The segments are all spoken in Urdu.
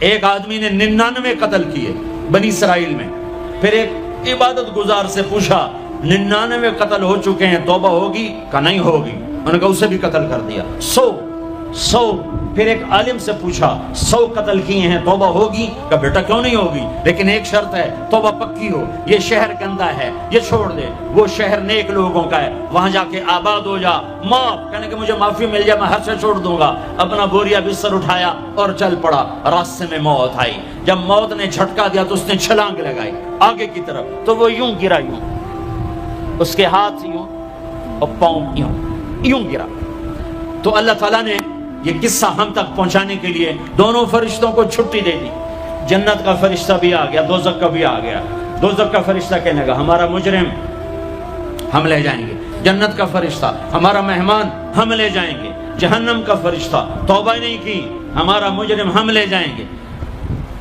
ایک آدمی نے 99 قتل کیے بنی اسرائیل میں. پھر ایک عبادت گزار سے پوچھا 99 قتل ہو چکے ہیں، توبہ ہوگی؟ کہا نہیں ہوگی. انہوں نے کہا اسے بھی قتل کر دیا. 100. پھر ایک عالم سے پوچھا 100 قتل کیے ہیں، توبہ ہوگی؟ کہا بیٹا کیوں نہیں ہوگی، لیکن ایک شرط ہے، توبہ پکی ہو. یہ شہر گندا ہے، یہ چھوڑ دے. وہ شہر نیک لوگوں کا ہے، وہاں جا کے آباد ہو جا. معاف کہنے کہ مجھے معافی مل جائے میں ہر سے چھوڑ دوں گا. اپنا بوریا بستر اٹھایا اور چل پڑا. راستے میں موت آئی. جب موت نے جھٹکا دیا تو اس نے چھلانگ لگائی آگے کی طرف، تو وہ یوں گرا، یوں اس کے ہاتھ یوں اور پاؤں یوں گرا. تو اللہ تعالیٰ نے یہ قصہ ہم تک پہنچانے کے لیے دونوں فرشتوں کو چھٹی دے دی. جنت کا فرشتہ بھی آ گیا، دوزخ کا بھی آ گیا. دوزخ کا فرشتہ کہنے لگا ہمارا مجرم ہم لے جائیں گے. جنت کا فرشتہ ہمارا مہمان ہم لے جائیں گے. جہنم کا فرشتہ توبہ نہیں کی، ہمارا مجرم ہم لے جائیں گے.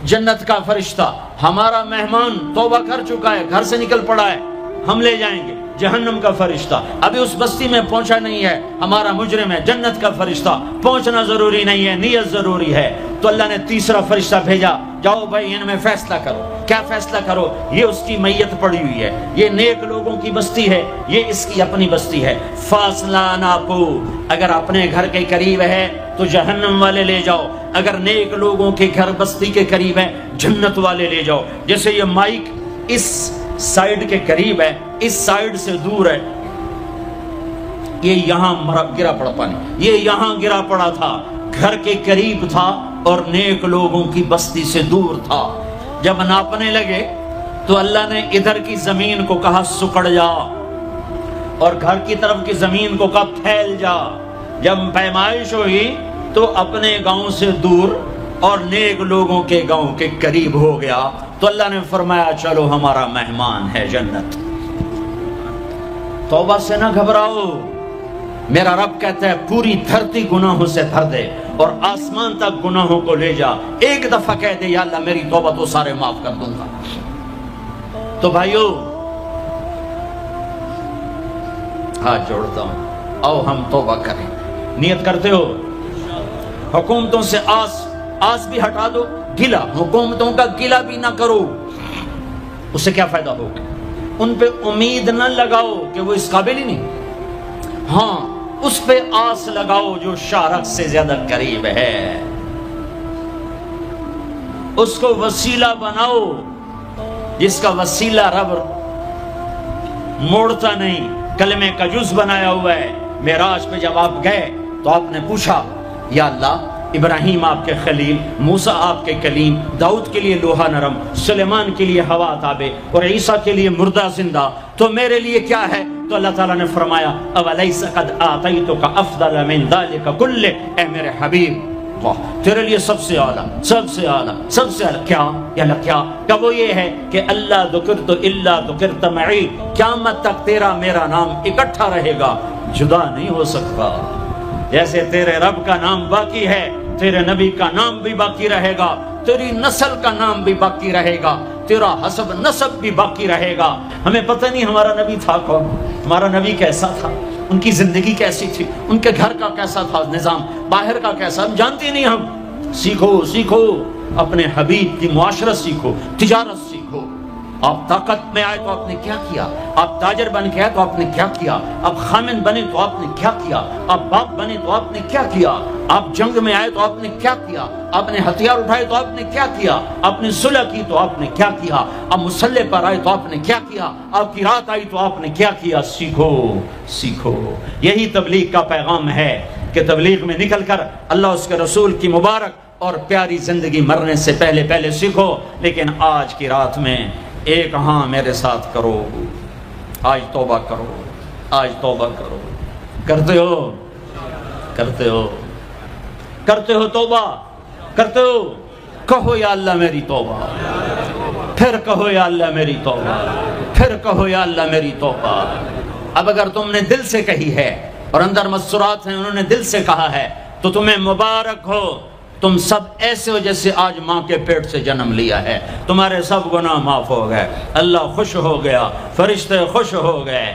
جنت کا فرشتہ ہمارا مہمان توبہ کر چکا ہے، گھر سے نکل پڑا ہے، ہم لے جائیں گے. جہنم کا فرشتہ ابھی اس بستی میں پہنچا نہیں ہے، ہمارا مجرم ہے. جنت کا فرشتہ پہنچنا ضروری نہیں ہے، نیت ضروری ہے. تو اللہ نے تیسرا فرشتہ بھیجا، جاؤ بھائی ان میں فیصلہ کرو. کیا فیصلہ کرو؟ یہ اس کی میت پڑی ہوئی ہے، یہ نیک لوگوں کی بستی ہے، یہ اس کی اپنی بستی ہے. فاصلہ ناپو، اگر اپنے گھر کے قریب ہے تو جہنم والے لے جاؤ، اگر نیک لوگوں کے گھر بستی کے قریب ہے جنت والے لے جاؤ. جیسے یہ مائک اس سائیڈ کے قریب ہے، اس سائیڈ سے دور ہے، یہ یہاں گرا پڑا پانی، یہ یہاں گرا پڑا تھا، گھر کے قریب تھا اور نیک لوگوں کی بستی سے دور تھا. جب ناپنے لگے تو اللہ نے ادھر کی زمین کو کہا سکڑ جا، اور گھر کی طرف کی زمین کو کہا پھیل جا. جب پیمائش ہوئی تو اپنے گاؤں سے دور اور نیک لوگوں کے گاؤں کے قریب ہو گیا. تو اللہ نے فرمایا چلو ہمارا مہمان ہے جنت. توبہ سے نہ گھبراؤ، میرا رب کہتا ہے پوری دھرتی گناہوں سے بھر دے اور آسمان تک گناہوں کو لے جا. ایک دفعہ کہہ دے یا اللہ میری توبہ تو سارے معاف کر دوں گا. تو بھائیو ہاتھ جوڑتا ہوں، آؤ ہم توبہ کریں. نیت کرتے ہو؟ حکومتوں سے آس بھی ہٹا دو، گلا حکومتوں کا گلا بھی نہ کرو. اس سے کیا فائدہ ہوگا؟ ان پہ امید نہ لگاؤ کہ وہ اس قابل ہی نہیں. ہاں اس پہ آس لگاؤ جو شارک سے زیادہ قریب ہے، اس کو وسیلہ بناؤ جس کا وسیلہ رب موڑتا نہیں، کلمے کا جز بنایا ہوا ہے. معراج پہ جب آپ گئے تو آپ نے پوچھا یا اللہ ابراہیم آپ کے خلیل، موسیٰ آپ کے کلیم، داؤد کے لیے لوہا نرم، سلیمان کے لیے ہوا تابع اور عیسیٰ کے لیے مردہ زندہ، تو میرے لیے کیا ہے؟ تو اللہ تعالیٰ نے فرمایا اولیس قد آتیتک افضل من ذلک کلہ، اے میرے حبیب تیرے لیے سب سے اعلیٰ، سب سے اعلیٰ، سب سے اعلیٰ کیا؟ یا اللہ کیا؟ کہ وہ یہ ہے کہ اللہ ذکرت الا ذکرت معی، قیامت تک تیرا میرا نام اکٹھا رہے گا، جدا نہیں ہو سکتا. جیسے تیرے رب کا نام باقی ہے، تیرے نبی کا نام بھی باقی رہے گا، تیری نسل کا نام بھی باقی رہے گا، تیرا حسب نسب بھی باقی رہے گا. ہمیں پتہ نہیں ہمارا نبی تھا کون، ہمارا نبی کیسا تھا، ان کی زندگی کیسی تھی، ان کے گھر کا کیسا تھا نظام، باہر کا کیسا، ہم جانتے نہیں. ہم سیکھو اپنے حبیب کی معاشرت سیکھو، تجارت سیکھو. آپ طاقت میں آئے تو آپ نے کیا کیا، آپ تاجر بن کے آئے تو آپ نے کیا کیا، آپ خامن بنے تو آپ نے کیا کیا، آپ باپ بنے تو آپ نے کیا کیا، آپ جنگ میں آئے تو آپ نے کیا کیا، آپ نے ہتھیار اٹھائے تو آپ نے کیا کیا، آپ نے صلح کی تو آپ نے کیا کیا، آپ مسلح پر آئے تو آپ نے کیا کیا، آپ کی رات آئی تو آپ نے کیا کیا. سیکھو. یہی تبلیغ کا پیغام ہے کہ تبلیغ میں نکل کر اللہ اس کے رسول کی مبارک اور پیاری زندگی مرنے سے پہلے سیکھو. لیکن آج کی رات میں ایک ہاں میرے ساتھ کرو، آج توبہ کرو، آج توبہ کرو. کرتے ہو توبہ کرتے ہو؟ کہو یا اللہ میری توبہ، پھر کہو یا اللہ میری توبہ، پھر کہو یا اللہ میری توبہ. اب اگر تم نے دل سے کہی ہے اور اندر مسرات ہیں انہوں نے دل سے کہا ہے تو تمہیں مبارک ہو. تم سب ایسے ہو جیسے آج ماں کے پیٹ سے جنم لیا ہے. تمہارے سب گناہ معاف ہو گئے، اللہ خوش ہو گیا، فرشتے خوش ہو گئے.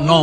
9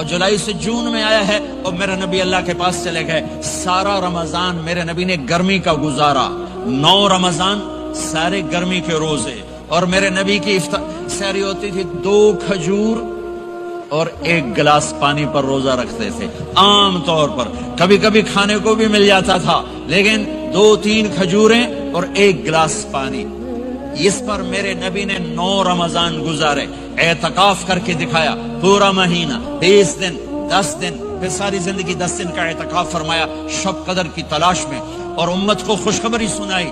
اور جولائی سے جون میں آیا ہے اور میرے نبی اللہ کے پاس چلے گئے. سارا رمضان میرے نبی نے گرمی کا گزارا. 9 رمضان سارے گرمی کے روزے. اور میرے نبی کی سحری ہوتی تھی 2 کھجور اور 1 گلاس پانی پر روزہ رکھتے تھے عام طور پر. کبھی کبھی کھانے کو بھی مل جاتا تھا لیکن 2-3 کھجوریں اور 1 گلاس پانی. اس پر میرے نبی نے 9 رمضان گزارے. اعتکاف کر کے دکھایا. پورا مہینہ 20 دن 10 دن پھر ساری زندگی 10 دن کا اعتکاف فرمایا شب قدر کی تلاش میں. اور امت کو خوشخبری سنائی.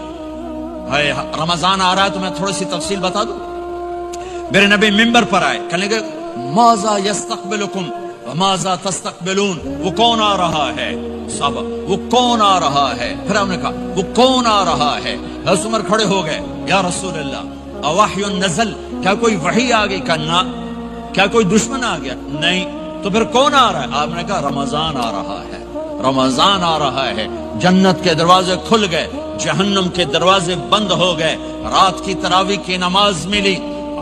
رمضان آ رہا ہے تو میں تھوڑی سی تفصیل بتا دوں. میرے نبی ممبر پر آئے. کہنے لگے ماذا یستقبلکم وماذا تستقبلون. وہ کون آ رہا ہے صحابہ؟ وہ کون آ رہا ہے؟ پھر ہم نے کہا وہ کون آ رہا ہے؟ حضرت عمر کھڑے ہو گئے. یا رسول اللہ اوحی نزل، کیا کوئی وحی آ گئی؟ کہا کیا کوئی دشمن آ گیا؟ نہیں. تو پھر کون آ رہا ہے؟ آپ نے کہا رمضان آ رہا ہے. رمضان آ رہا ہے. جنت کے دروازے کھل گئے، جہنم کے دروازے بند ہو گئے. رات کی تراویح کی نماز ملی.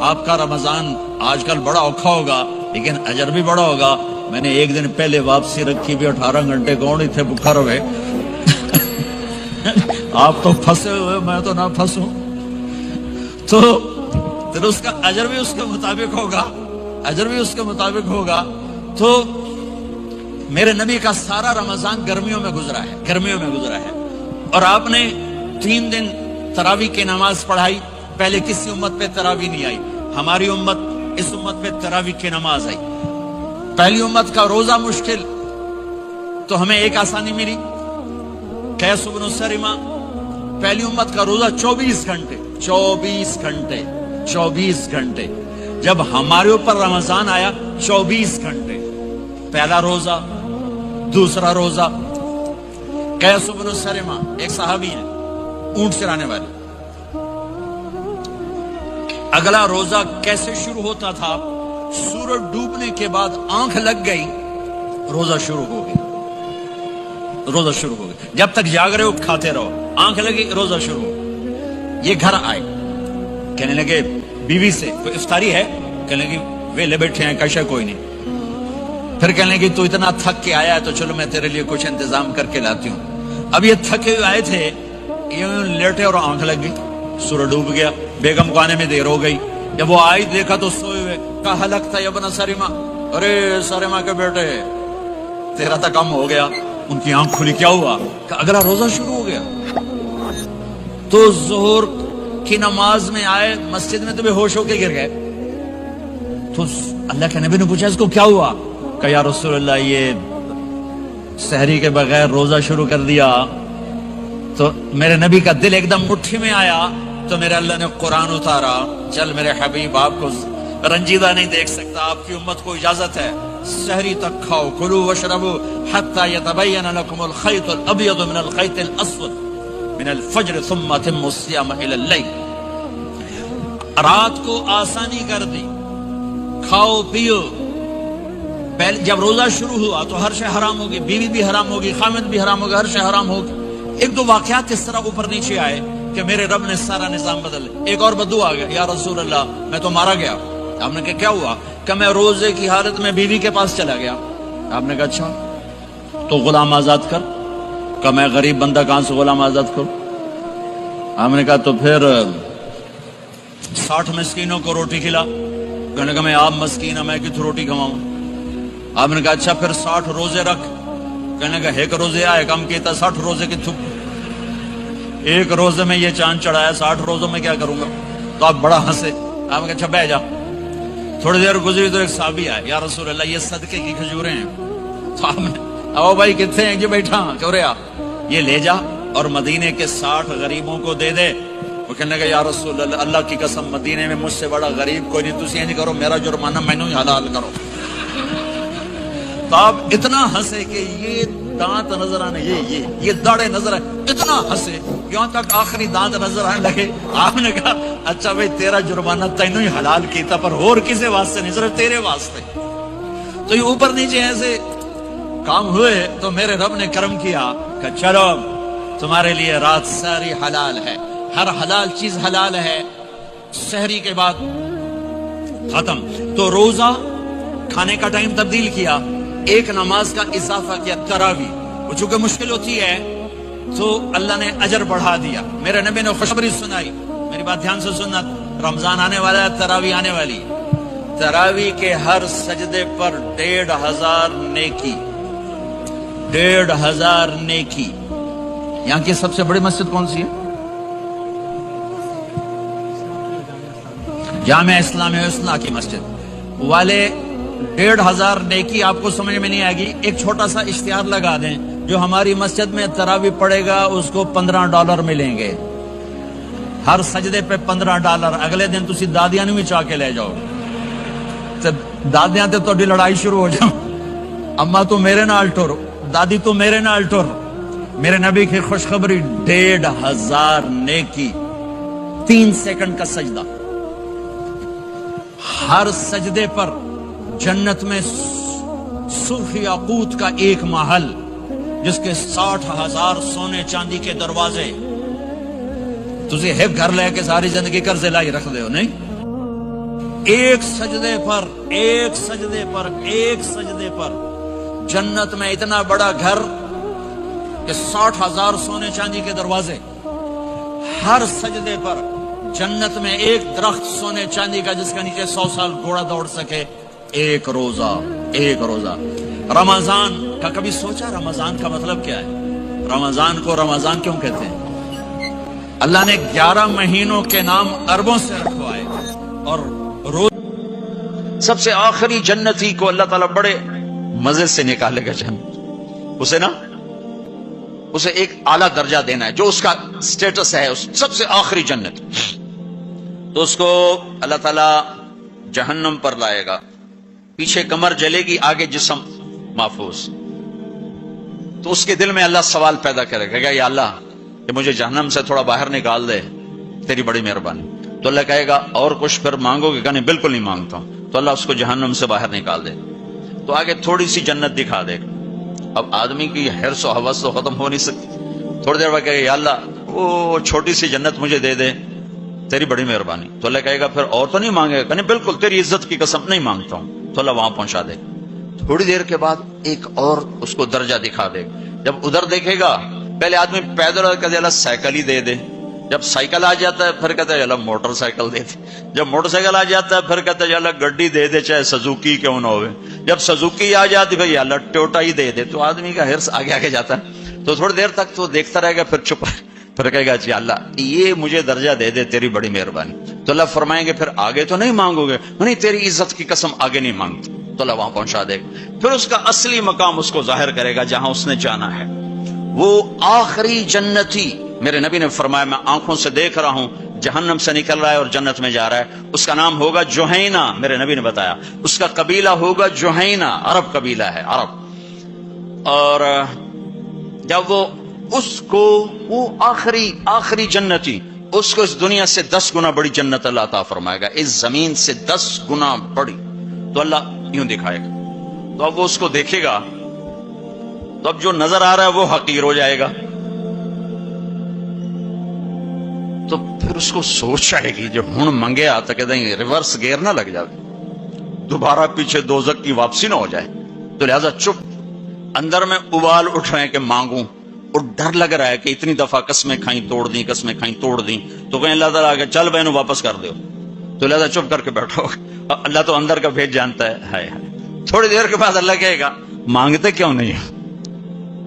آپ کا رمضان آج کل بڑا اوکھا ہوگا لیکن اجر بھی بڑا ہوگا. میں نے 1 دن پہلے واپسی رکھی بھی 18 گھنٹے کون ہی تھے بکھا رہے. آپ تو پھنسے ہوئے، میں تو نہ پھنسوں. تو پھر اس کا اجر بھی اس کے مطابق ہوگا، اجر بھی اس کے مطابق ہوگا. تو میرے نبی کا سارا رمضان گرمیوں میں گزرا ہے، گرمیوں میں گزرا ہے. اور آپ نے 3 دن تراویح کی نماز پڑھائی. پہلے کسی امت پہ تراویح نہیں آئی. ہماری امت، اس امت پہ تراویح کی نماز آئی. پہلی امت کا روزہ مشکل تو ہمیں ایک آسانی ملی. قیس بن سرمہ. پہلی امت کا روزہ 24 گھنٹے 24 گھنٹے 24 گھنٹے. جب ہمارے اوپر رمضان آیا 24 گھنٹے. پہلا روزہ، دوسرا روزہ. قیس بن سرمہ ایک صحابی ہیں، اونٹ چرانے والے. اگلا روزہ کیسے شروع ہوتا تھا؟ سورج ڈوبنے کے بعد آنکھ لگ گئی، روزہ شروع ہو گیا. روزہ شروع ہو گیا. جب تک جاگ رہے ہو کھاتے رہو. آنکھ لگی روزہ شروع ہو. یہ گھر آئے، کہنے لگے بیوی سے کوئی افطاری ہے؟ کہنے لگے ویلے بیٹھے ہیں، کشا کوئی نہیں. پھر کہنے لگے تو اتنا تھک کے آیا ہے تو چلو میں تیرے لیے کچھ انتظام کر کے لاتی ہوں. اب یہ تھکے ہوئے آئے تھے، یہ لیٹے اور آنکھ لگ گئی، سورج ڈوب گیا. بیگم کو آنے میں دیر ہو گئی. جب وہ آئی دیکھا تو سوئے ہوئے. کہا لگتا ہے ابن سرمہ، ارے سرمہ کے بیٹے تیرا تو کم ہو گیا. ان کی آنکھ کھلی. کیا ہوا؟ کہ اگلا روزہ شروع ہو گیا. تو ظہر کی نماز میں آئے مسجد میں تو بے ہوش ہو کے گر گئے. تو اللہ کے نبی نے پوچھا اس کو کیا ہوا؟ کہ یا رسول اللہ یہ سحری کے بغیر روزہ شروع کر دیا. تو میرے نبی کا دل ایک دم مٹھی میں آیا. تو میرے اللہ نے قرآن اتارا. چل میرے حبیب، آپ کو رنجیدہ نہیں دیکھ سکتا، آپ کی امت کو اجازت ہے سحری تک کھاؤ. کلوا واشربوا حتى يتبين لكم الخيط الابيض من الخيط الاسود من الفجر ثم اتموا الصيام الى الليل. رات کو آسانی کر دی، کھاؤ پیو. پہلے جب روزہ شروع ہوا تو ہر شے حرام ہوگی، بیوی بھی حرام ہوگی، خامد بھی حرام ہوگا، ہر شے حرام ہوگی. 1-2 واقعات اس طرح اوپر نیچے آئے کہ میرے رب نے سارا نظام بدل. ایک اور بدو آ گیا، یا رسول اللہ میں تو مارا گیا. آپ نے کہا کیا ہوا؟ کہ میں روزے کی حالت میں بیوی کے پاس چلا گیا. آپ نے کہا اچھا تو غلام آزاد کر. کہ میں غریب بندہ کہاں سے غلام آزاد کروں؟ آپ نے کہا تو پھر 60 مسکینوں کو روٹی کھلا. کہنے لگا میں آپ مسکین میں کتوں روٹی کھواؤں؟ آپ نے کہا اچھا پھر 60 روزے رکھ. کہنے لگا ایک روزے آئے کم کیتا 60 روزے کتوں؟ ایک روزے میں یہ چاند چڑھایا، 60 روزوں میں کیا کروں گا؟ تو آپ بڑا ہنسے. آپ نے کہا اچھا بیٹھ جا. تھوڑی دیر گزری تو ایک صحابی آئے، یا رسول اللہ یہ صدقے کی کھجوریں ہیں. تو آپ نے او بھائی کتنے ہیں؟ جی بیٹھا کیوں رہا، یہ لے جا اور مدینے کے 60 غریبوں کو دے دے. وہ کہنے لگا یا رسول اللہ اللہ کی قسم مدینے میں مجھ سے بڑا غریب کوئی نہیں، تسی نہیں کرو، میرا جرمانہ مینوں ہی حلال کرو. تو آپ اتنا ہنسے کہ یہ دانت نظر آنے، یہ داڑے نظر آئے. اتنا ہنسے یہاں تک آخری دانت نظر آنے لگے. آپ نے کہا اچھا بھائی تیرا جرمانہ تینوں ہی حلال کیتا پر اور کسی واسطے نہیں، صرف تیرے واسطے. تو یہ اوپر نیچے ایسے کام ہوئے تو میرے رب نے کرم کیا کہ چلو تمہارے لیے رات ساری حلال ہے، ہر حلال چیز حلال ہے. سحری کے بعد ختم. تو روزہ کھانے کا ٹائم تبدیل کیا, ایک نماز کا اضافہ کیا, تراوی. وہ چونکہ مشکل ہوتی ہے تو اللہ نے اجر بڑھا دیا. میرے نبی نے خوشخبری سنائی, میری بات دھیان سے سننا, رمضان آنے والا ہے, تراوی آنے والی. تراوی کے ہر سجدے پر 1500 نیکی, 1500 نیکی. یہاں کی سب سے بڑی مسجد کون سی ہے؟ جامع اسلامیہ حسنہ کی مسجد والے. 1500 نیکی آپ کو سمجھ میں نہیں آئے گی. ایک چھوٹا سا اشتہار لگا دیں, جو ہماری مسجد میں تراوی پڑے گا اس کو $15 ملیں گے, ہر سجدے پہ $15. اگلے دن تسی دادیاں بھی چاہ کے لے جاؤ, دادیاں تے تہاڈی لڑائی شروع ہو جاؤ, اما تو میرے نال ٹر, دادی تو میرے نال ٹر. میرے نبی کی خوشخبری, 1500 نیکی, 3 سیکنڈ کا سجدہ. ہر سجدے پر جنت میں صوف یاقوت کا ایک محل, جس کے 60,000 سونے چاندی کے دروازے. تسی ایک گھر لے کے ساری زندگی قرضے لائی رکھ دے ہو نہیں. ایک سجدے پر, ایک سجدے پر, ایک سجدے پر جنت میں اتنا بڑا گھر کہ 60,000 سونے چاندی کے دروازے. ہر سجدے پر جنت میں ایک درخت سونے چاندی کا جس کا نیچے 100 سال گھوڑا دوڑ سکے. ایک روزہ, ایک روزہ. رمضان کا کبھی سوچا رمضان کا مطلب کیا ہے؟ رمضان کو رمضان کیوں کہتے ہیں؟ اللہ نے 11 مہینوں کے نام عربوں سے رکھوائے, اور روز سب سے آخری جنتی کو اللہ تعالیٰ بڑے مزے سے نکالے گا جنت. اسے ایک اعلیٰ درجہ دینا ہے, جو اس کا سٹیٹس ہے, اس سب سے آخری جنت. تو اس کو اللہ تعالیٰ جہنم پر لائے گا, پیچھے کمر جلے گی, آگے جسم محفوظ. تو اس کے دل میں اللہ سوال پیدا کرے گا, یا اللہ کہ مجھے جہنم سے تھوڑا باہر نکال دے, تیری بڑی مہربانی. تو اللہ کہے گا اور کچھ پھر مانگو گے؟ کہ نہیں, بالکل نہیں مانگتا ہوں. تو اللہ اس کو جہنم سے باہر نکال دے. تو آگے تھوڑی سی جنت دکھا دے گا. اب آدمی کی حرص و حوث تو ختم ہو نہیں سکتی. تھوڑی دیر بعد کہے گا یا اللہ وہ چھوٹی سی جنت مجھے دے دے, تیری بڑی مہربانی. تو اللہ کہے گا پھر اور تو نہیں مانگے گا؟ کہ نہیں, بالکل تیری عزت کی قسم نہیں مانگتا ہوں. تو اللہ وہاں پہنچا دے. تھوڑی دیر کے بعد ایک اور اس کو درجہ دکھا دے. جب ادھر دیکھے گا, پہلے آدمی پیدل کہتے اللہ سائیکل ہی دے دے. جب سائیکل آ جاتا ہے پھر کہتا ہے اللہ موٹر سائیکل دے دے. جب موٹر سائیکل آ جاتا ہے پھر کہتا ہے اللہ گڈی دے دے, چاہے سزوکی کیوں نہ ہوئے. جب سزوکی آ جاتی ہے اللہ ٹوٹا ہی دے دے. تو آدمی کا حرص آگے آگے جاتا ہے. تو تھوڑی دیر تک تو دیکھتا رہے گا, پھر چپ, پھر کہے گا جی اللہ یہ مجھے درجہ دے دے, تیری بڑی مہربانی. تو اللہ فرمائیں گے پھر آگے تو نہیں مانگو گے؟ نہیں, تیری عزت کی قسم آگے نہیں مانگتی. تو اللہ وہاں پہنچا دے گا. پھر اس کا اصلی مقام اس کو ظاہر کرے گا جہاں اس نے جانا ہے. وہ آخری جنتی, میرے نبی نے فرمایا میں آنکھوں سے دیکھ رہا ہوں, جہنم سے نکل رہا ہے اور جنت میں جا رہا ہے. اس کا نام ہوگا جوہینہ. میرے نبی نے بتایا اس کا قبیلہ ہوگا جوہینہ, عرب قبیلہ ہے, عرب. اور جب وہ اس کو, وہ آخری جنتی, اس کو اس دنیا سے 10 گنا بڑی جنت اللہ عطا فرمائے گا, اس زمین سے 10 گنا بڑی. تو اللہ یوں دکھائے گا. تو اب وہ اس کو دیکھے گا تو اب جو نظر آ رہا ہے وہ حقیر ہو جائے گا. تو پھر اس کو سوچ آئے گی جو ہن منگیا تو کہتے ہیں ریورس گیئر نہ لگ جائے, دوبارہ پیچھے دوزخ کی واپسی نہ ہو جائے. تو لہذا چپ, اندر میں ابال اٹھ رہے ہیں کہ مانگوں, اور ڈر لگ رہا ہے کہ اتنی دفعہ قسمیں کھائیں توڑ دیں, قسمیں کھائیں توڑ دیں. تو کہیں اللہ تعالیٰ آگے چل بہنوں واپس کر دو. تو لہذا چپ کر کے بیٹھو, اللہ تو اندر کا بھیج جانتا ہے. ہائے ہائے. تھوڑی دیر کے بعد اللہ کہے گا مانگتے کیوں نہیں,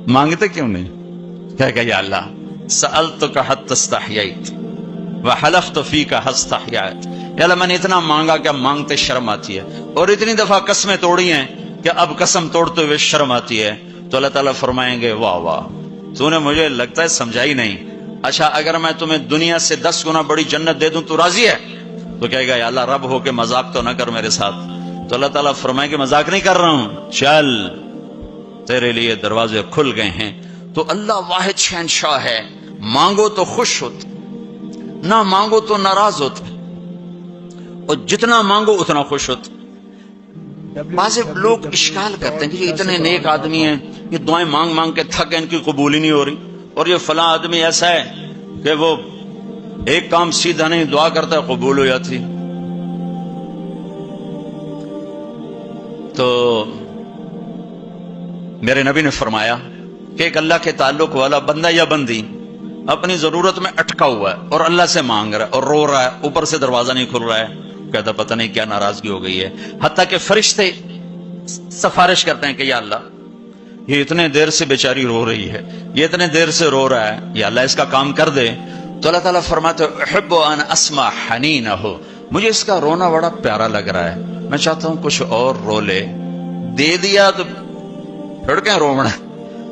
مانگتے کیوں نہیں؟ کہے گا یا اللہ سألتک حتی استحییت وحلفت فیک حتی استحییت. یا اللہ میں نے اتنا مانگا کہ مانگتے شرم آتی ہے, اور اتنی دفعہ قسمیں توڑی ہیں کہ اب قسم توڑتے ہوئے شرم آتی ہے. تو اللہ تعالیٰ فرمائیں گے واہ واہ, تو نے مجھے لگتا ہے سمجھائی نہیں. اچھا اگر میں تمہیں دنیا سے 10 گنا بڑی جنت دے دوں تو راضی ہے؟ تو کہے گا یا اللہ رب ہو کے مذاق تو نہ کر میرے ساتھ. تو اللہ تعالیٰ فرمائیں گے مذاق نہیں کر رہا ہوں, چل تیرے لیے دروازے کھل گئے ہیں. تو اللہ واحد شہنشاہ ہے, مانگو تو خوش ہوتے, نہ مانگو تو ناراض ہوتے, اور جتنا مانگو اتنا خوش ہوتے. بعض لوگ اشکال کرتے ہیں کہ یہ اتنے نیک آدمی ہیں, یہ دعائیں مانگ مانگ کے تھک گئے, ان کی قبول ہی نہیں ہو رہی, اور یہ فلاں آدمی ایسا ہے کہ وہ ایک کام سیدھا نہیں, دعا کرتا ہے قبول ہو جاتی. تو میرے نبی نے فرمایا کہ ایک اللہ کے تعلق والا بندہ یا بندی اپنی ضرورت میں اٹکا ہوا ہے اور اللہ سے مانگ رہا ہے اور رو رہا ہے، اوپر سے دروازہ نہیں کھل رہا ہے، کہتا پتہ نہیں کیا ناراضگی ہو گئی ہے، حتیٰ کہ فرشتے سفارش کرتے ہیں کہ یا اللہ یہ اتنے دیر سے بیچاری رو رہی ہے، یہ اتنے دیر سے رو رہا ہے، یا اللہ اس کا کام کر دے. تو اللہ تعالیٰ فرماتے احب ان اسمع حنینہ، مجھے اس کا رونا بڑا پیارا لگ رہا ہے، میں چاہتا ہوں کچھ اور رو لے. دے دیا تو پھر کیا رونا،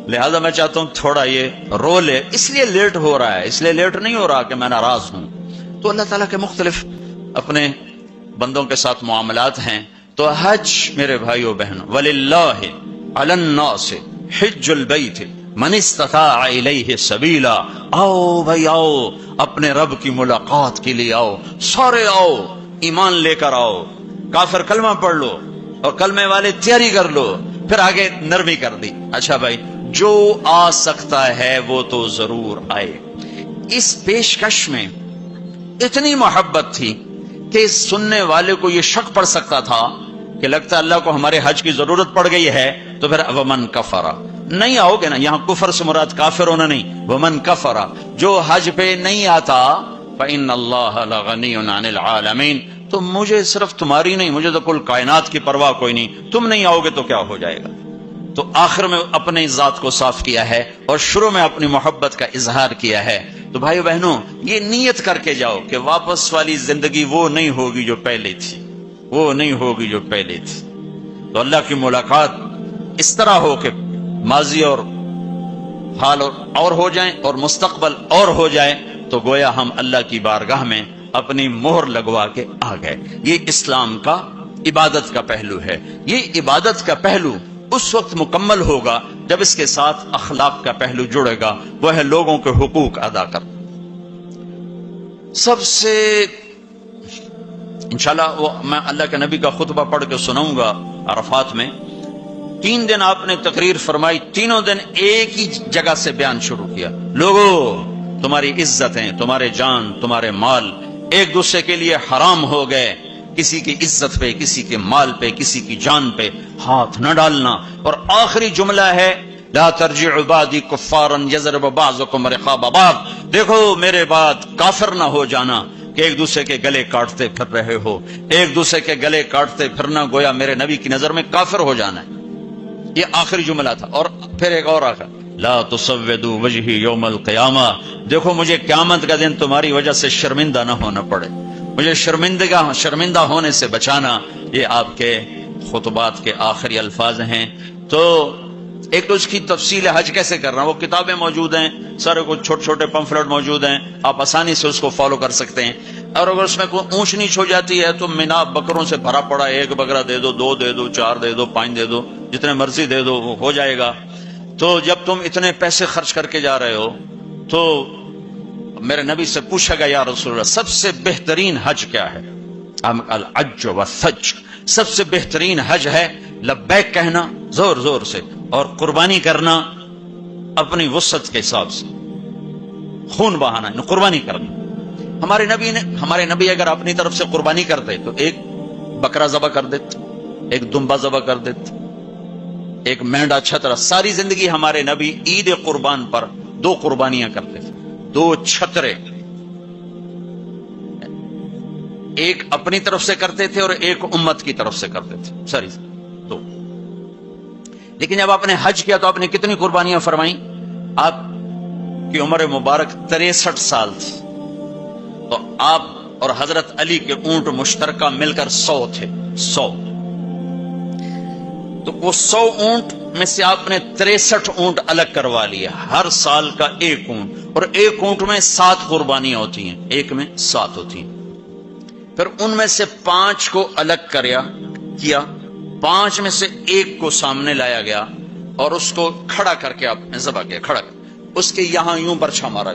لہذا میں چاہتا ہوں تھوڑا یہ رو لے، اس لیے لیٹ ہو رہا ہے، اس لیے لیٹ نہیں ہو رہا کہ میں ناراض ہوں. تو اللہ تعالیٰ کے مختلف اپنے بندوں کے ساتھ معاملات ہیں. تو حج میرے بھائیو بہنوں، وَلِلَّهِ عَلَى النَّاسِ حِجُّ الْبَيْتِ مَنِ اسْتَطَاعَ إِلَيْهِ سَبِيلًا. آؤ بھائی آؤ، اپنے رب کی ملاقات کے لیے آؤ، سارے آؤ، ایمان لے کر آؤ. کافر کلمہ پڑھ لو اور کلمے والے تیاری کر لو. پھر آگے نرمی کر دی، اچھا بھائی جو آ سکتا ہے وہ تو ضرور آئے. اس پیشکش میں اتنی محبت تھی کہ سننے والے کو یہ شک پڑ سکتا تھا کہ لگتا ہے اللہ کو ہمارے حج کی ضرورت پڑ گئی ہے، تو پھر ومن کفر، نہیں آؤ گے نا. یہاں کفر سے مراد کافر ہونا نہیں، ومن کفر، جو حج پہ نہیں آتا فإن اللہ لغنی عن العالمین، تو مجھے صرف تمہاری نہیں، مجھے تو کل کائنات کی پرواہ کوئی نہیں، تم نہیں آؤ گے تو کیا ہو جائے گا. تو آخر میں اپنے ذات کو صاف کیا ہے اور شروع میں اپنی محبت کا اظہار کیا ہے. تو بھائیو بہنوں یہ نیت کر کے جاؤ کہ واپس والی زندگی وہ نہیں ہوگی جو پہلے تھی، وہ نہیں ہوگی جو پہلے تھی. تو اللہ کی ملاقات اس طرح ہو کہ ماضی اور حال اور ہو جائیں اور مستقبل اور ہو جائے، تو گویا ہم اللہ کی بارگاہ میں اپنی مہر لگوا کے آ گئے. یہ اسلام کا عبادت کا پہلو ہے. یہ عبادت کا پہلو اس وقت مکمل ہوگا جب اس کے ساتھ اخلاق کا پہلو جڑے گا، وہ ہے لوگوں کے حقوق ادا کر. سب سے انشاءاللہ وہ میں اللہ کے نبی کا خطبہ پڑھ کے سناؤں گا عرفات میں. 3 دن آپ نے تقریر فرمائی، تینوں دن ایک ہی جگہ سے بیان شروع کیا. لوگوں تمہاری عزتیں، تمہارے جان، تمہارے مال ایک دوسرے کے لیے حرام ہو گئے. کسی کی عزت پہ، کسی کے مال پہ، کسی کی جان پہ ہاتھ نہ ڈالنا. اور آخری جملہ ہے لا ترجعوا بعدی کفارا یضرب بعضکم رقاب بعض، دیکھو میرے بعد کافر نہ ہو جانا کہ ایک دوسرے کے گلے کاٹتے پھر رہے ہو. ایک دوسرے کے گلے کاٹتے پھرنا گویا میرے نبی کی نظر میں کافر ہو جانا ہے. یہ آخری جملہ تھا. اور پھر ایک اور آخر لا تسودوا وجہی یوم القیامہ، دیکھو مجھے قیامت کا دن تمہاری وجہ سے شرمندہ نہ ہونا پڑے، مجھے شرمندہ ہونے سے بچانا. یہ آپ کے خطبات کے آخری الفاظ ہیں. تو ایک تو اس کی تفصیل حج کیسے کرنا، وہ کتابیں موجود ہیں، سارے کچھ چھوٹے چھوٹے پمفلٹ موجود ہیں، آپ آسانی سے اس کو فالو کر سکتے ہیں. اور اگر اس میں کوئی اونچ نیچ ہو جاتی ہے تو مینا بکروں سے بھرا پڑا، 1 بکرا دے دو، 2 دے دو، 4 دے دو، 5 دے دو، جتنے مرضی دے دو، وہ ہو جائے گا. تو جب تم اتنے پیسے خرچ کر کے جا رہے ہو تو میرے نبی سے پوچھا گیا یا رسول اللہ سب سے بہترین حج کیا ہے؟ الحج والثج، سب سے بہترین حج ہے لبیک کہنا زور زور سے اور قربانی کرنا اپنی وسعت کے حساب سے، خون بہانا، قربانی کرنا. ہمارے نبی اگر اپنی طرف سے قربانی کرتے تو 1 بکرا ذبح کر دیتے، 1 دمبا ذبح کر دیتے، 1 مینڈا چھترا. ساری زندگی ہمارے نبی عید قربان پر 2 قربانیاں کرتے تھے، 2 چھترے، 1 اپنی طرف سے کرتے تھے اور 1 امت کی طرف سے کرتے تھے، ساری 2. لیکن جب آپ نے حج کیا تو آپ نے کتنی قربانیاں فرمائیں؟ آپ کی عمر مبارک 63 سال تھی، تو آپ اور حضرت علی کے اونٹ مشترکہ مل کر 100 تھے. 100 تو وہ 100 اونٹ میں سے آپ نے 63 اونٹ الگ کروا لیا، ہر سال کا 1 اونٹ، اور 1 اونٹ میں 7 قربانیاں ہوتی ہیں، 1 میں 7 ہوتی ہیں. پھر ان میں سے 5 کو الگ کیا، 5 میں سے 1 کو سامنے لایا گیا اور اس کو کھڑا کر کے آپ نے ذبح کیا، کھڑا اس کے یہاں یوں برچھا مارا.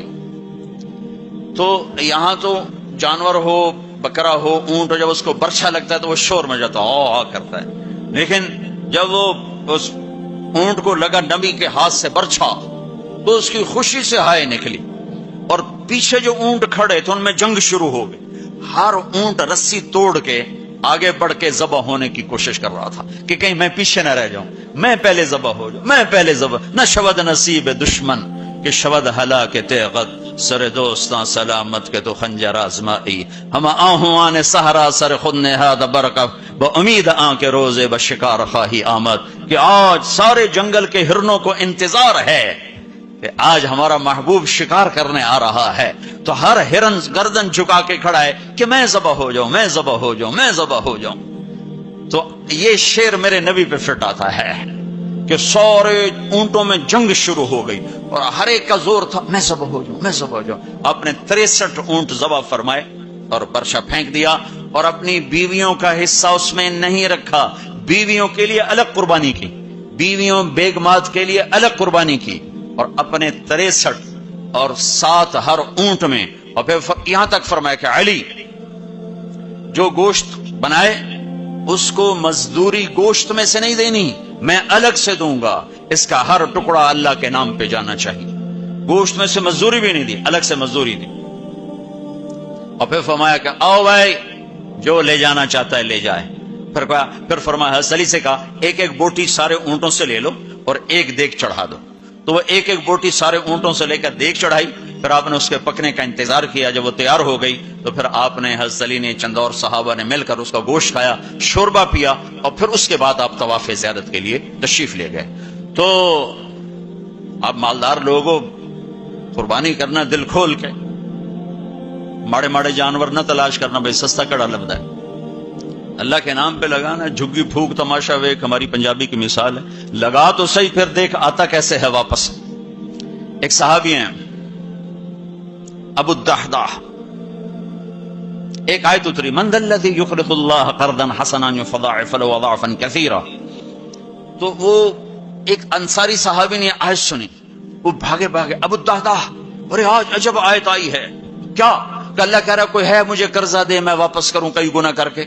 تو یہاں تو جانور ہو، بکرا ہو، اونٹ ہو، جب اس کو برچھا لگتا ہے تو وہ شور مچاتا ہے، کرتا ہے. لیکن جب وہ اس اونٹ کو لگا نبی کے ہاتھ سے برچھا تو اس کی خوشی سے ہائے نکلی. اور پیچھے جو اونٹ کھڑے تھے ان میں جنگ شروع ہو گئی، ہر اونٹ رسی توڑ کے آگے بڑھ کے ذبح ہونے کی کوشش کر رہا تھا کہ کہیں میں پیچھے نہ رہ جاؤں، میں پہلے ذبح ہو جاؤں، میں پہلے ذبح نہ شود نصیب دشمن کہ شود ہلاک تیغت سر دوستاں سلامت کے تو خنجر آزمائی ہم آہوں آنے سہرا سر خود نہاد برکف با امید آن کے روزے بشکار خواہی آمد کہ آج سارے جنگل کے ہرنوں کو انتظار ہے کہ آج ہمارا محبوب شکار کرنے آ رہا ہے، تو ہر ہرن گردن جھکا کے کھڑا ہے کہ میں ذبح ہو جاؤں، میں ذبح ہو جاؤں، میں ذبح ہو جاؤں۔ تو یہ شعر میرے نبی پہ فٹ آتا ہے کہ سارے اونٹوں میں جنگ شروع ہو گئی اور ہر ایک کا زور تھا میں ذبح ہو جاؤں، میں ذبح ہو جاؤں۔ آپ نے 63 اونٹ ذبح فرمائے اور برشا پھینک دیا، اور اپنی بیویوں کا حصہ اس میں نہیں رکھا، بیویوں کے لیے الگ قربانی کی، بیویوں بیگمات کے لیے الگ قربانی کی، اور اپنے 63 اور 7 ہر اونٹ میں، اور پھر یہاں تک فرمایا کہ علی جو گوشت بنائے اس کو مزدوری گوشت میں سے نہیں دینی، میں الگ سے دوں گا، اس کا ہر ٹکڑا اللہ کے نام پہ جانا چاہیے۔ گوشت میں سے مزدوری بھی نہیں دی، الگ سے مزدوری دی، اور پھر فرمایا کہ آؤ بھائی جو لے جانا چاہتا ہے لے جائے۔ پھر فرمایا حضرت علی سے کہا ایک ایک بوٹی سارے اونٹوں سے لے لو اور ایک دیگ چڑھا دو، تو وہ ایک ایک بوٹی سارے اونٹوں سے لے کر دیگ چڑھائی، پھر آپ نے اس کے پکنے کا انتظار کیا، جب وہ تیار ہو گئی تو پھر آپ نے حضرت علی نے چند اور صحابہ نے مل کر اس کا گوشت کھایا، شوربہ پیا، اور پھر اس کے بعد آپ طواف زیارت کے لیے تشریف لے گئے۔ تو آپ مالدار لوگوں قربانی کرنا دل کھول کے، ماڑے ماڑے جانور نہ تلاش کرنا، بھائی سستا کڑا لبدا ہے، اللہ کے نام پہ لگانا، جھگی پھونک تماشا ویک ہماری پنجابی کی مثال ہے، لگا تو صحیح پھر دیکھ آتا کیسے ہے واپس۔ ایک صحابی ہیں ابو الدحداح، ایک آیت اتری من ذا الذی یقرض اللہ قرضا حسنا یضاعف له اضعافا کثیرا، تو وہ ایک انصاری صحابی نے آیت سنی، وہ بھاگے ابو الدحداح، ارے آج عجب آیت آئی ہے، کیا کہ اللہ کہہ رہا کوئی ہے مجھے قرضہ دے میں واپس کروں کئی گناہ کر کے۔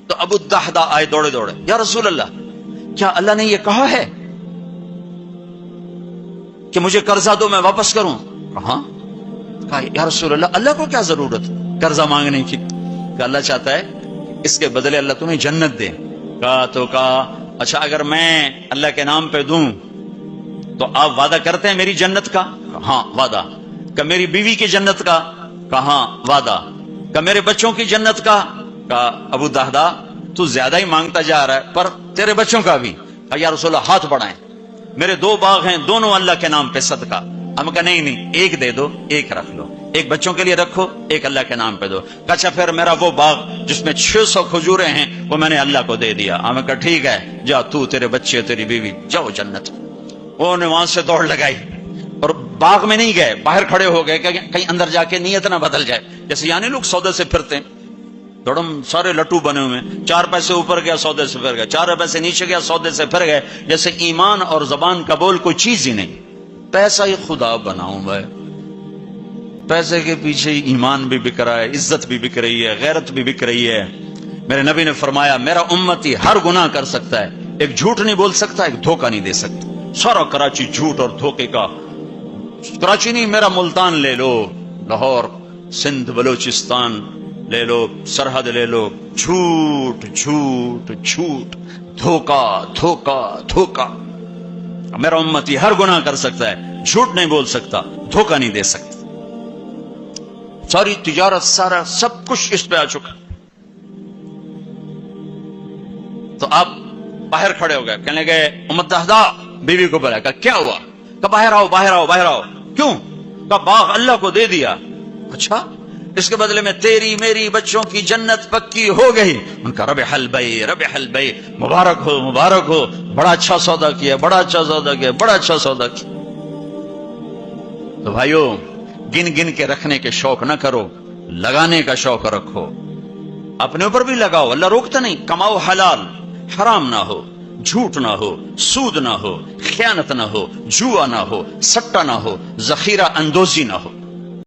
تو ابو الدحداح آئے دوڑے یا رسول اللہ کیا اللہ نے یہ کہا ہے کہ مجھے قرضہ دو میں واپس کروں؟ کہا یا رسول اللہ اللہ کو کیا ضرورت قرضہ مانگنے کی، کہ اللہ چاہتا ہے اس کے بدلے اللہ تمہیں جنت دے۔ کہا اچھا اگر میں اللہ کے نام پہ دوں تو آپ وعدہ کرتے ہیں میری جنت کا؟ ہاں وعدہ۔ کہ میری بیوی کی جنت کا؟ کہاں وعدہ۔ کہ میرے بچوں کی جنت کا؟ کہا ابو دحداح تو زیادہ ہی مانگتا جا رہا ہے، پر تیرے بچوں کا بھی؟ کہا یا رسول اللہ ہاتھ بڑھائیں، میرے 2 باغ ہیں دونوں اللہ کے نام پہ صدقہ۔ ہم کہا نہیں ایک دے دو، ایک رکھ لو، ایک بچوں کے لیے رکھو، ایک اللہ کے نام پہ دو۔ کہا اچھا پھر میرا وہ باغ جس میں 600 کھجوریں ہیں وہ میں نے اللہ کو دے دیا۔ ہم کہا ٹھیک ہے جا تو تیرے بچے تیری بیوی جاؤ جنت۔ انہوں نے وہاں سے دوڑ لگائی اور باغ میں نہیں گئے، باہر کھڑے ہو گئے کہ کہیں اندر جا کے نیت نہ بدل جائے، جیسے یعنی لوگ سودے سے پھرتے ہیں، دوڑم سارے لٹو بنے ہوئے، 4 پیسے اوپر گیا سودے سے پھر گئے، 4 پیسے نیچے گیا سودے سے پھر گئے، جیسے ایمان اور زبان کا بول کوئی چیز ہی نہیں۔ پیسہ ہی خدا بناؤں بھائی، پیسے کے پیچھے ایمان بھی بک رہا ہے، عزت بھی بک رہی ہے، غیرت بھی بک رہی ہے۔ میرے نبی نے فرمایا میرا امتی ہر گناہ کر سکتا ہے، ایک جھوٹ نہیں بول سکتا، ایک دھوکہ نہیں دے سکتا۔ سارا کراچی جھوٹ اور دھوکے کا، کراچی نہیں میرا ملتان لے لو، لاہور، سندھ، بلوچستان لے لو، سرحد لے لو، جھوٹ جھوٹ جھوٹ، دھوکا دھوکا دھوکا۔ میرا امتی ہر گناہ کر سکتا ہے، جھوٹ نہیں بول سکتا، دھوکا نہیں دے سکتا۔ ساری تجارت سارا سب کچھ اس پہ آ چکا۔ تو آپ باہر کھڑے ہو گئے، کہنے گئے امت دہدا، بیوی کو بلایا، کہا کیا ہوا؟ کہا باہر آؤ باہر آؤ باہر آؤ۔ کیوں؟ کہا باغ اللہ کو دے دیا۔ اچھا اس کے بدلے میں تیری میری بچوں کی جنت پکی ہو گئی۔ ان کا ربح البیع ربح البیع، مبارک ہو مبارک ہو، بڑا اچھا سودا کیا، بڑا اچھا سودا کیا، بڑا اچھا سودا کیا۔ تو بھائیو گن گن کے رکھنے کے شوق نہ کرو، لگانے کا شوق رکھو، اپنے اوپر بھی لگاؤ، اللہ روکتا نہیں۔ کماؤ حلال، حرام نہ ہو، جھوٹ نہ ہو، سود نہ ہو، خیانت نہ ہو، جوا نہ ہو، سٹا نہ ہو، ذخیرہ اندوزی نہ ہو۔